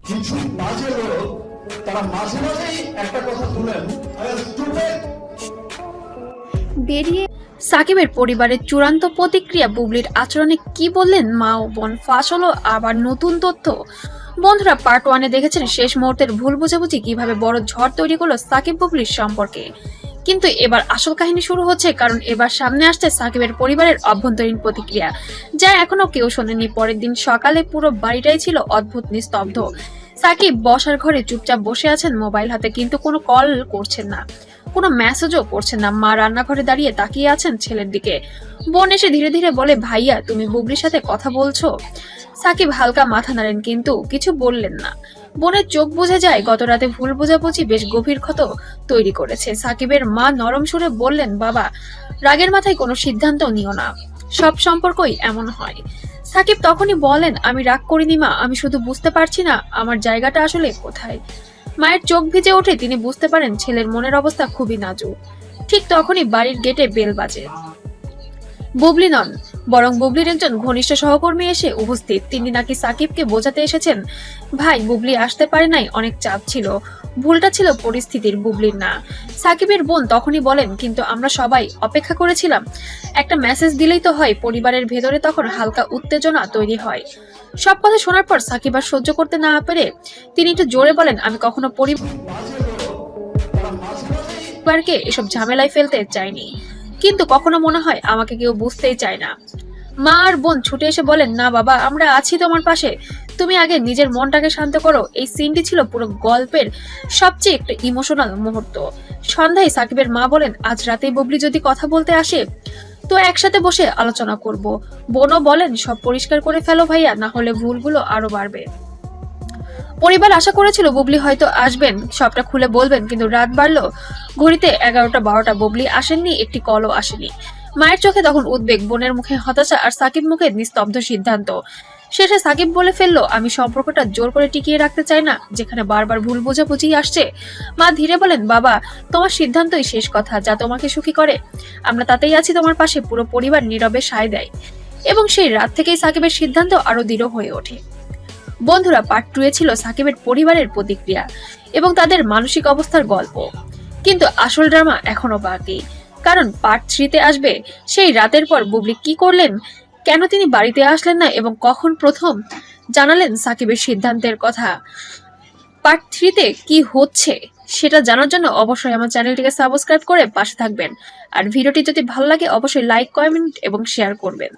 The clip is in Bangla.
কিছু বাজে লোক তারা মাঝে মাঝেই একটা কথা তুলেন, বেরিয়ে সাকিবের পরিবারের চূড়ান্ত প্রতিক্রিয়া, বুবলির আচরণে কি বললেন মা ও বোন, ফাঁস হলো আবার নতুন তথ্য। বন্ধুরা, পার্ট 1-এ দেখেছেন শেষ মুহূর্তের ভুল বোঝাবুঝি কিভাবে বড় ঝড় তৈরি করলো সাকিব বুবলির সম্পর্কে। কিন্তু এবার আসল কাহিনী শুরু হচ্ছে, কারণ এবার সামনে আসছে সাকিবের পরিবারের অভ্যন্তরীণ প্রতিক্রিয়া, যা এখনো কেউ শোনেনি। পরের দিন সকালে পুরো বাড়িটাই ছিল অদ্ভুত নিস্তব্ধ। সাকিব বসার ঘরে চুপচাপ বসে আছেন মোবাইল হাতে, কিন্তু কোনো কল করছেন না, কোনো মেসেজও করছেন না। মা রান্নাঘরে দাঁড়িয়ে তাকিয়ে আছেন ছেলের দিকে। বোন এসে ধীরে ধীরে বলে, ভাইয়া তুমি বুবলির সাথে কথা বলছো? সাকিব হালকা মাথা নাড়েন, কিন্তু কিছু বললেন না। বোনের চোখ বুঝে যায় গত রাতে ভুল বোঝাবুঝি বেশ গভীর ক্ষত তৈরি করেছে। সাকিবের মা নরম সুরে বললেন, বাবা রাগের মাথায় কোনো সিদ্ধান্ত নিও না, সব সম্পর্কই এমন হয়। সাকিব তখনই বলেন, আমি রাগ করিনি মা, আমি শুধু বুঝতে পারছি না আমার জায়গাটা আসলে কোথায়। মায়ের চোখ ভিজে ওঠে, তিনি বুঝতে পারেন ছেলের মনের অবস্থা খুবই নাজুক। ঠিক তখনই বাড়ির গেটে বেল বাজে। বুবলি নন, বরং বুবলির একজন ঘনিষ্ঠ সহকর্মী এসে উপস্থিত। তিনি নাকি সাকিবকে বোঝাতে এসেছেন, ভাই বুবলি আসতে পারে নাই, অনেক চাপ ছিল, ভুলটা ছিল পরিস্থিতির, বুবলির না। সাকিবের বোন তখনই বলেন, কিন্তু আমরা সবাই অপেক্ষা করেছিলাম, একটা মেসেজ দিলেই তো হয়। পরিবারের ভেতরে তখন হালকা উত্তেজনা তৈরি হয়। সব কথা শোনার পর সাকিব আর সহ্য করতে না পেরে তিনি একটু জোরে বলেন, আমি কখনো পরিবারকে এসব ঝামেলায় ফেলতে চাইনি, কিন্তু কখনো মনে হয় আমাকে কেউ বুঝতেই চায় না। মা আর বোন ছুটে এসে বলেন, না বাবা, আমরা আছি তোমার পাশে, তুমি আগে নিজের মনটাকে শান্ত করো। এই সিনটি ছিল পুরো গল্পের সবচেয়ে একটা ইমোশনাল মুহূর্ত। সন্ধ্যায় সাকিবের মা বলেন, আজ রাতেই বুবলি যদি কথা বলতে আসে তো একসাথে বসে আলোচনা করব। বোনও বলেন, সব পরিষ্কার করে ফেলো ভাইয়া, না হলে ভুলগুলো আরো বাড়বে। পরিবার আশা করেছিল বুবলি হয়তো আসবেন, সবটা খুলে বলবেন, কিন্তু রাত বাড়লো, ঘড়িতে 11টা-12টা, বুবলি আসেননি, একটি কলও আসেনি। মায়ের চোখে তখন উদ্বেগ, বোনের মুখে হতাশা, আর সাকিব মুখে নিস্তব্ধ সিদ্ধান্ত। শেষে সাকিব বলে ফেললো, আমি সম্পর্কটা জোর করে টিকিয়ে রাখতে চাই না, যেখানে বারবার ভুল বোঝাবুঝি আসছে। মা ধীরে বলেন, বাবা তোমার সিদ্ধান্তই শেষ কথা, যা তোমাকে সুখী করে, আমরা তাতেই আছি তোমার পাশে। পুরো পরিবার নীরবে সায় দেয়, এবং সেই রাত থেকেই সাকিবের সিদ্ধান্ত আরো দৃঢ় হয়ে ওঠে। বন্ধুরা, পার্ট 2-এ ছিল সাকিবের পরিবারের প্রতিক্রিয়া এবং তাদের মানসিক অবস্থার গল্প, কিন্তু আসল ড্রামা এখনো বাকি। কারণ পার্ট 3-তে আসবে সেই রাতের পর বুবলি কি করলেন, কেন তিনি বাড়িতে আসলেন না, এবং কখন প্রথম জানালেন সাকিবের সিদ্ধান্তের কথা। পার্ট 3-তে কি হচ্ছে সেটা জানার জন্য অবশ্যই আমার চ্যানেলটিকে সাবস্ক্রাইব করে পাশে থাকবেন। আর ভিডিওটি যদি ভালো লাগে অবশ্যই লাইক, কমেন্ট এবং শেয়ার করবেন।